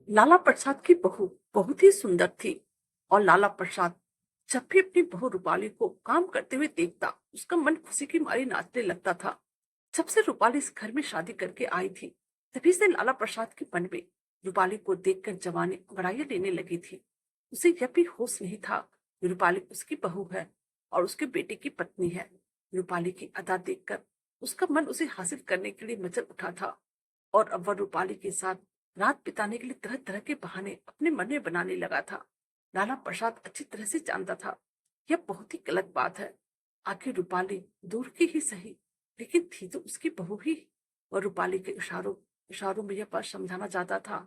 लाला प्रसाद की बहू बहुत ही सुंदर थी और लाला प्रसाद जब भी अपनी बहू रूपाली को काम करते हुए देखता उसका मन खुशी की मारी नाचने लगता था। जब से रूपाली इस घर में शादी करके आई थी तभी से लाला प्रसाद के मन में रूपाली को देखकर जवानी अंगड़ाइयां लेने लगी थी। उसे यह भी होश नहीं था कि रूपाली उसकी बहू है और उसके बेटे की पत्नी है। रूपाली की अदा देखकर उसका मन उसे हासिल करने के लिए मचल उठा था और अब वह रूपाली के साथ रात बिताने के लिए तरह तरह के बहाने अपने मन में बनाने लगा था। लाला प्रसाद अच्छी तरह से जानता था यह बहुत ही गलत बात है। आखिर रूपाली दूर की ही सही लेकिन थी तो उसकी बहू ही। वह रूपाली के इशारों इशारों में यह बात समझाना चाहता था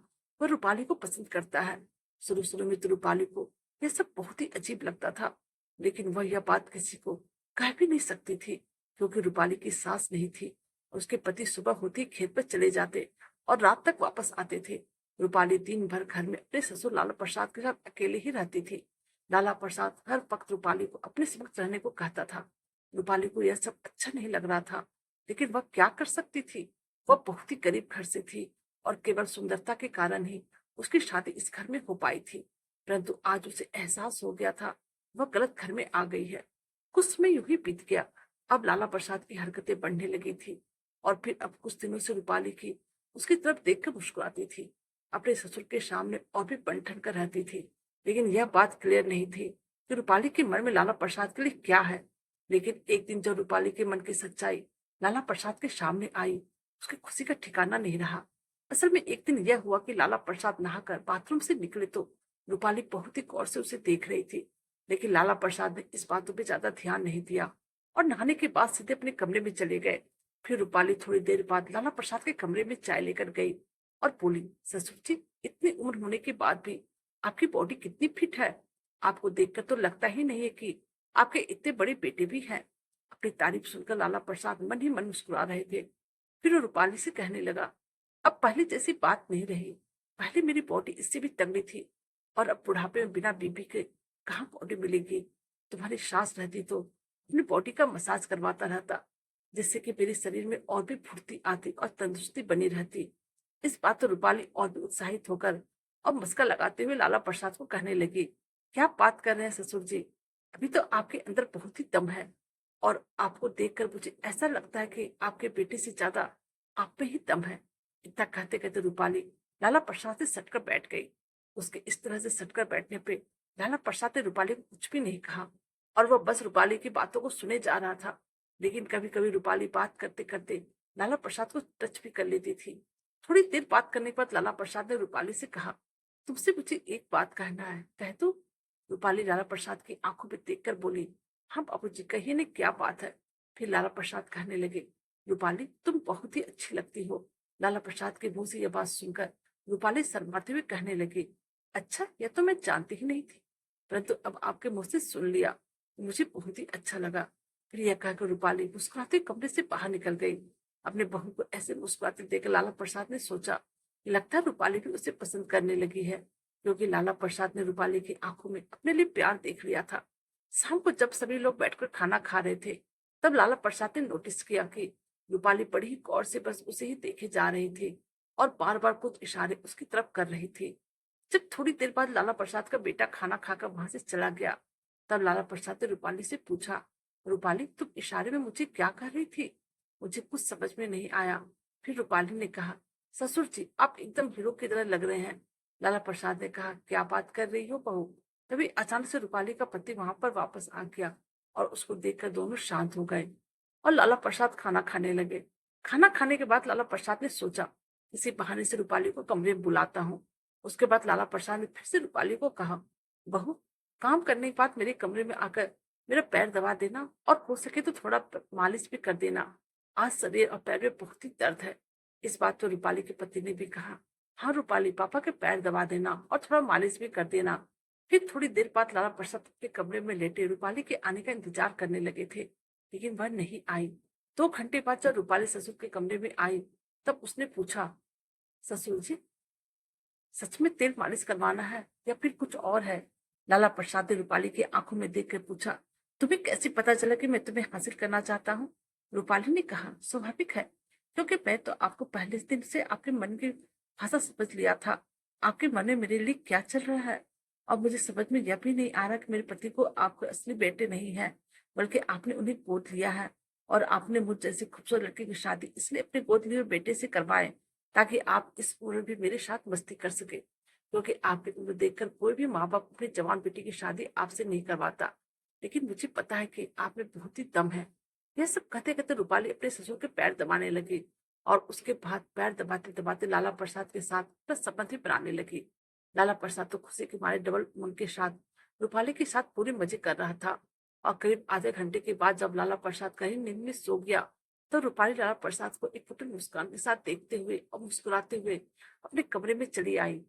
वह रूपाली को पसंद करता है। शुरू शुरू में तो रूपाली को यह सब बहुत ही अजीब लगता था लेकिन वह यह बात किसी को कह भी नहीं सकती थी क्योंकि रूपाली की सास नहीं थी। उसके पति सुबह होते ही खेत पर चले जाते और रात तक वापस आते थे। रूपाली दिन भर घर में अपने ससुर लाला प्रसाद के साथ अकेले ही रहती थी। लाला प्रसाद हर वक्त रूपाली को अपने समक्ष रहने को कहता था। रूपाली को यह सब अच्छा नहीं लग रहा था लेकिन वह क्या कर सकती थी। वह बहुत ही गरीब घर से थी और केवल सुंदरता के कारण ही उसकी शादी इस घर में हो पाई थी। परंतु आज उसे एहसास हो गया था वह गलत घर में आ गई है। कुछ समय यूं ही बीत गया। अब लाला प्रसाद की हरकतें बढ़ने लगी थी और फिर अब कुछ दिनों से रूपाली की उसकी तरफ देखकर मुस्कुराती थी। अपने ससुर के सामने और भी बन ठन कर रहती थी लेकिन यह बात क्लियर नहीं थी कि रूपाली के मन में लाला प्रसाद के लिए क्या है। लेकिन एक दिन जब रूपाली के मन की सच्चाई लाला प्रसाद के सामने आई उसकी खुशी का ठिकाना नहीं रहा। असल में एक दिन यह हुआ कि लाला प्रसाद नहाकर बाथरूम से निकले तो रूपाली बहुत ही गौर से उसे देख रही थी लेकिन लाला प्रसाद ने इस बातों पर ज्यादा ध्यान नहीं दिया और नहाने के बाद सीधे अपने कमरे में चले गए। फिर रूपाली थोड़ी देर बाद लाला प्रसाद के कमरे में चाय लेकर गई और बोली, ससुर जी, इतनी उम्र होने के बाद भी आपकी बॉडी कितनी फिट है। आपको देखकर तो लगता ही नहीं है कि आपके इतने बड़े बेटे भी हैं। अपनी तारीफ सुनकर लाला प्रसाद मन ही मन मुस्कुरा रहे थे। फिर वो रूपाली से कहने लगा, अब पहले जैसी बात नहीं रही। पहले मेरी बॉडी इससे भी तगड़ी थी और अब बुढ़ापे में बिना बीबी के कहाँ बॉडी मिलेगी। तुम्हारी सास रहती तो अपनी बॉडी का मसाज करवाता रहता जिससे कि मेरे शरीर में और भी फुर्ती आती और तंदुरुस्ती बनी रहती। इस बात तो रूपाली और भी उत्साहित होकर और मस्का लगाते हुए लाला प्रसाद को कहने लगी, क्या बात कर रहे हैं ससुर जी, अभी तो आपके अंदर बहुत ही दम है और आपको देखकर मुझे ऐसा लगता है कि आपके बेटे से ज्यादा आप में ही दम है। इतना कहते कहते रूपाली लाला प्रसाद से सटकर बैठ गई। उसके इस तरह से सटकर बैठने पे लाला प्रसाद ने रूपाली को कुछ भी नहीं कहा और वह बस रूपाली की बातों को सुने जा रहा था। लेकिन कभी कभी रूपाली बात करते करते लाला प्रसाद को टच भी कर लेती थी। थोड़ी देर बात करने के बाद लाला प्रसाद ने रूपाली से कहा, तुमसे मुझे एक बात कहना है, कह दो। रूपाली लाला प्रसाद की आंखों में देखकर बोली, हाँ बाबूजी, कहिए ने क्या बात है। फिर लाला प्रसाद कहने लगे, रूपाली, तुम बहुत ही अच्छी लगती हो। लाला प्रसाद के मुंह से यह बात सुनकर रूपाली शर्माते हुए कहने लगी, अच्छा, यह तो मैं जानती ही नहीं थी, परंतु अब आपके मुंह से सुन लिया तो मुझे बहुत ही अच्छा लगा। फिर यह कहकर रूपाली मुस्कुराते कमरे से बाहर निकल गई। अपने बहू को ऐसे मुस्कुराते देखकर लाला प्रसाद ने सोचा कि लगता है रूपाली भी उसे पसंद करने लगी है क्योंकि लाला प्रसाद ने रूपाली की आंखों में अपने लिए प्यार देख लिया था। शाम को जब सभी लोग बैठकर खाना खा रहे थे तब लाला प्रसाद ने नोटिस किया कि रूपाली बड़ी ही गौर से बस उसे ही देखे जा रही थी और बार बार कुछ इशारे उसकी तरफ कर रही थी। जब थोड़ी देर बाद लाला प्रसाद का बेटा खाना खाकर वहां से चला गया तब लाला प्रसाद ने रूपाली से पूछा, रूपाली, तुम इशारे में मुझे क्या कह रही थी। मुझे कुछ समझ में नहीं आया। फिर रूपाली ने कहा, ससुर जी, आप एकदम हीरो की तरह लग रहे हैं। लाला प्रसाद ने कहा, क्या बात कर रही हो बहू। तभी अचानक से रूपाली का पति वहां पर वापस आ गया और उसको देखकर दोनों शांत हो गए और लाला प्रसाद खाना खाने लगे। खाना खाने के बाद लाला प्रसाद ने सोचा, किसी बहाने से रूपाली को कमरे में बुलाता हूँ। उसके बाद लाला प्रसाद ने फिर से रूपाली को कहा, बहू, काम करने के बाद मेरे कमरे में आकर मेरा पैर दबा देना और हो सके तो थोड़ा मालिश भी कर देना। आज शरीर और पैर में बहुत ही दर्द है। इस बात तो रूपाली के पति ने भी कहा, हाँ रूपाली, पापा के पैर दबा देना और थोड़ा मालिश भी कर देना। फिर थोड़ी देर बाद लाला प्रसाद अपने कमरे में लेटे रूपाली के आने का इंतजार करने लगे थे लेकिन वह नहीं आई। 2 घंटे बाद जब रूपाली ससुर के कमरे में आई तब उसने पूछा, ससुर जी, सच में तेल मालिश करवाना है या फिर कुछ और है। लाला प्रसाद ने रूपाली की आंखों में देखकर पूछा, तुम्हें कैसे पता चला कि मैं तुम्हें हासिल करना चाहता हूँ। रूपाली ने कहा, स्वाभाविक है, क्योंकि मैं तो आपको पहले दिन से आपके मन की भाषा समझ लिया था। आपके मन में मेरे लिए क्या चल रहा है? और मुझे समझ में यह भी नहीं आ रहा कि मेरे पति को आपके असली बेटे नहीं है, बल्कि आपने उन्हें गोद लिया है और आपने मुझ जैसी खूबसूरत लड़की की शादी इसलिए अपने गोद लिए हुए बेटे से करवाए ताकि आप इस उम्र में भी मेरे साथ मस्ती कर सके। क्योंकि आपकी उम्र देखकर कोई भी माँ-बाप अपनी जवान बेटी की शादी आपसे नहीं करवाता। लेकिन मुझे पता है कि आप में बहुत ही दम है। यह सब कहते-कहते रूपाली अपने ससुर के पैर दबाने लगी और उसके बाद पैर दबाते-दबाते लाला प्रसाद के साथ अपना संबंध भी बनाने लगी। लाला प्रसाद तो खुशी के मारे डबल उमंग के साथ रूपाली के साथ पूरे मजे कर रहा था और करीब आधे घंटे के बाद जब लाला प्रसाद कहीं नींद में सो गया, तो रूपाली लाला प्रसाद को एक फुटन मुस्कान के साथ देखते हुए और मुस्कुराते हुए अपने कमरे में चली आई।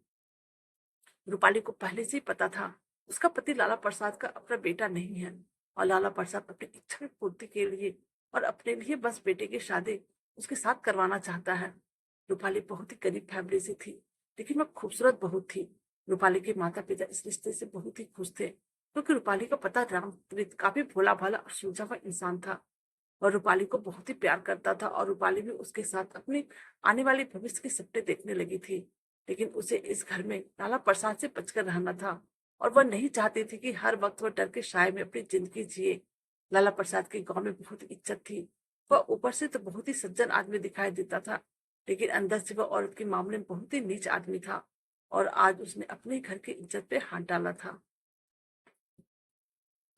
रूपाली को पहले से ही पता था उसका पति लाला प्रसाद का अपना बेटा नहीं है और लाला प्रसाद अपनी इच्छा की पूर्ति के लिए और अपने लिए बस बेटे की शादी उसके साथ करवाना चाहता है। रूपाली बहुत ही गरीब फैमिली से थी, लेकिन वह खूबसूरत बहुत थी। रूपाली के माता पिता इस रिश्ते से बहुत ही खुश थे क्योंकि रूपाली का पता रामप्रीत काफी भोला भाला और सुलझा हुआ इंसान था और रूपाली को बहुत ही प्यार करता था और रूपाली भी उसके साथ अपने आने वाले भविष्य के सपने देखने लगी थी। लेकिन उसे इस घर में लाला प्रसाद से बचकर रहना था और वह नहीं चाहती थी कि हर वक्त वह डर के साए में अपनी जिंदगी जिए। लाला प्रसाद के गांव में बहुत इज्जत थी। वह ऊपर से तो बहुत ही सज्जन आदमी दिखाई देता था, लेकिन अंदर से वह औरत के मामले में बहुत ही नीच आदमी था और आज उसने अपने घर की इज्जत पे हाथ डाला था।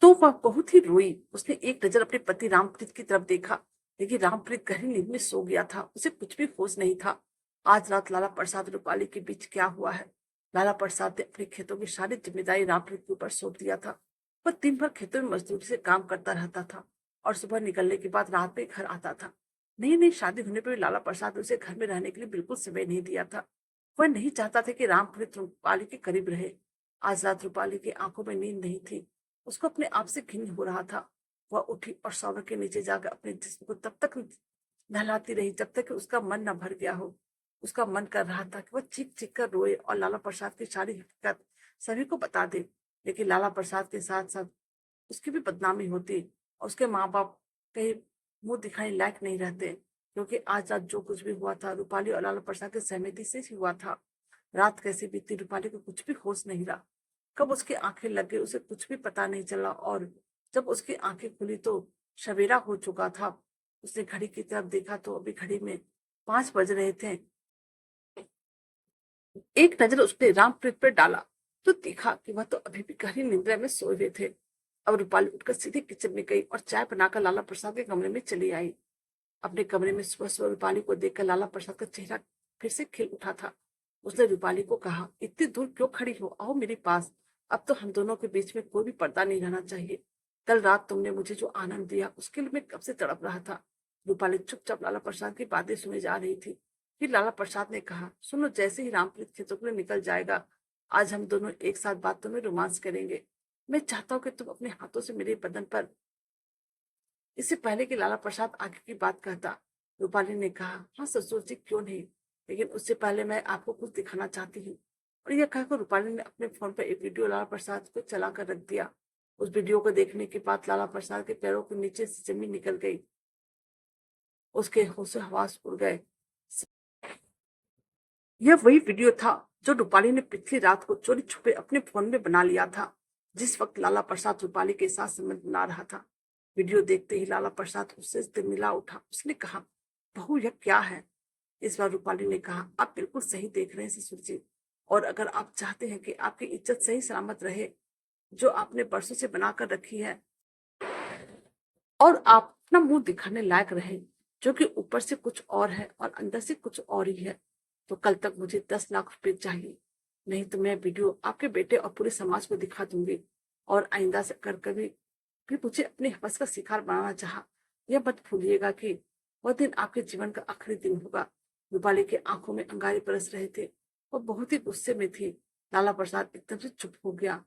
तो वह बहुत ही रोई। उसने एक नजर अपने पति रामप्रीत की तरफ देखा, लेकिन रामप्रीत गहरी नींद में सो गया था। उसे कुछ भी होश नहीं था। आज रात लाला प्रसाद और रूपाली के बीच क्या हुआ है? लाला प्रसाद ने अपने खेतों की सारी जिम्मेदारी रामप्रीत के ऊपर सौंप दिया था। वह दिन भर खेतों में मजदूरी से काम करता रहता था और सुबह निकलने के बाद रात में घर आता था। नई नई शादी होने पर भी लाला प्रसाद ने उसे घर में रहने के लिए बिल्कुल समय नहीं दिया था। वह नहीं चाहता था कि रामप्रीत रूपाली के करीब रहे। आज रात रूपाली की आंखों में नींद नहीं थी। उसको अपने आप से घिन हो रहा था। वह उठी और शॉवर के नीचे जाकर अपने जिस्म को तब तक नहलाती रही जब तक कि उसका मन न भर गया हो। उसका मन कर रहा था कि वह चीख चीख कर रोए और लाला प्रसाद की सारी हकीकत सभी को बता दे, लेकिन लाला प्रसाद के साथ साथ उसकी भी बदनामी होती और उसके माँ बाप कहीं मुंह दिखाने लायक नहीं रहते, क्योंकि आज रात जो कुछ भी हुआ था रूपाली और लाला प्रसाद की सहमति से ही हुआ था। रात कैसे बीती रूपाली को कुछ भी होश नहीं रहा। कब उसकी आंखें लग गई उसे कुछ भी पता नहीं चला और जब उसकी आंखें खुली तो सवेरा हो चुका था। उसने घड़ी की तरफ देखा तो अभी घड़ी में 5 बज रहे थे। एक नजर उसने रामप्रीत पर डाला तो देखा कि वह तो अभी भी गहरी निद्रा में सोए हुए थे। अब रूपाली उठकर सीधे किचन में गई और चाय बनाकर लाला प्रसाद के कमरे में चली आई। अपने कमरे में सुबह सुबह रूपाली को देखकर लाला प्रसाद का चेहरा फिर से खिल उठा था। उसने रूपाली को कहा, इतनी दूर क्यों खड़ी हो, आओ मेरे पास। अब तो हम दोनों के बीच में कोई भी पर्दा नहीं रहना चाहिए। कल रात तुमने मुझे जो आनंद दिया उसके लिए मैं कब से तड़प रहा था। रूपाली चुपचाप लाला प्रसाद की बातें सुने जा रही थी। फिर लाला प्रसाद ने कहा, सुनो, जैसे ही रामप्रीत खेतों के लिए निकल जाएगा आज हम दोनों एक साथ बातों में रोमांस करेंगे। मैं चाहता हूँ कि तुम अपने हाथों से मेरे बदन पर। इससे पहले कि लाला प्रसाद आगे की बात कहता, रूपाली ने कहा, हाँ ससुर जी, क्यों नहीं, लेकिन उससे पहले मैं आपको कुछ दिखाना चाहती हूँ। और यह कहकर रूपाली ने अपने फोन पर एक वीडियो लाला प्रसाद को चला कर रख दिया। उस वीडियो को देखने के बाद लाला प्रसाद के पैरों के नीचे से जमीन निकल गई। उसके होश हवास उड़ गए। यह वही वीडियो था जो रूपाली ने पिछली रात को चोरी छुपे अपने फोन में बना लिया था, जिस वक्त लाला प्रसाद रूपाली के साथ संबंध बना रहा था। वीडियो देखते ही लाला प्रसाद उससे तिलमिला उठा। उसने कहा, बहू यह क्या है? इस बार रूपाली ने कहा, आप बिल्कुल सही देख रहे हैं ससुर जी, और अगर आप चाहते हैं कि आपकी इज्जत सही सलामत रहे जो आपने बरसों से बनाकर रखी है और आप अपना मुंह दिखाने लायक रहे, जो कि ऊपर से कुछ और है और अंदर से कुछ और ही है, तो कल तक मुझे 10 लाख रुपए चाहिए। नहीं तो मैं वीडियो आपके बेटे और पूरे समाज को दिखा दूंगी और आइंदा से कर कभी भी मुझे अपने हवस का शिकार बनाना चाहा, यह मत भूलिएगा कि वह दिन आपके जीवन का आखिरी दिन होगा। रूपाली की आंखों में अंगारे बरस रहे थे। वह बहुत ही गुस्से में थी। लाला प्रसाद एकदम से चुप हो गया।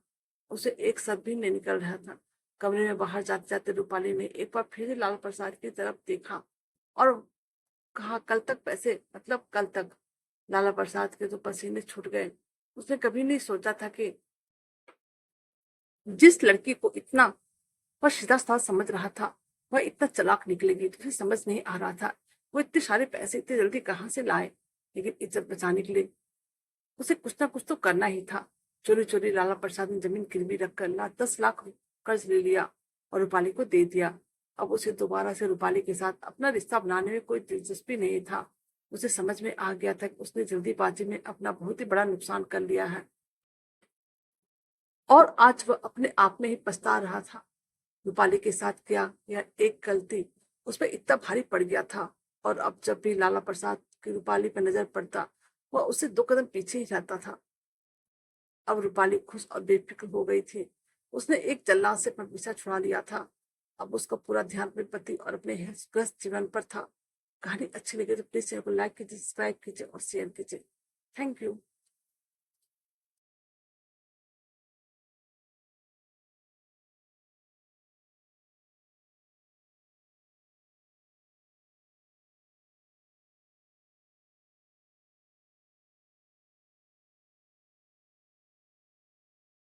उसे एक शब्द भी नहीं निकल रहा था। कमरे में बाहर जाते जाते रूपाली ने एक बार फिर लाल प्रसाद की तरफ देखा और कहा, कल तक पैसे, मतलब कल तक। लाला प्रसाद के तो पसीने छूट गए। उसने कभी नहीं सोचा था कि जिस लड़की को इतना वह सीधा साधा समझ रहा था वह इतना चालाक निकलेगी। तो उसे समझ नहीं आ रहा था वो इतने सारे पैसे इतनी जल्दी कहाँ से लाए। लेकिन इज्जत बचाने के लिए उसे कुछ ना कुछ तो करना ही था। चोरी चोरी लाला प्रसाद ने जमीन गिरवी रखकर 10 लाख कर्ज ले लिया और रूपाली को दे दिया। अब उसे दोबारा से रूपाली के साथ अपना रिश्ता बनाने में कोई दिलचस्पी नहीं था। उसे समझ में आ गया था कि उसने जल्दीबाजी में अपना बहुत ही बड़ा नुकसान कर लिया है और आज वह अपने आप में ही पछता रहा था। रूपाली के साथ किया यह एक गलती उस पर इतना भारी पड़ गया था और अब जब भी लाला प्रसाद की रूपाली पर नजर पड़ता वह उससे 2 कदम पीछे ही रहता था। अब रूपाली खुश और बेफिक्र हो गई थी। उसने एक जल्लाद से अपना पीछा छुड़ा लिया था। अब उसका पूरा ध्यान अपने पति और अपने ग्रस्त जीवन पर था। कहानी अच्छी लगी तो प्लीज चैनल को लाइक कीजिए, सब्सक्राइब कीजिए और शेयर कीजिए। Thank you.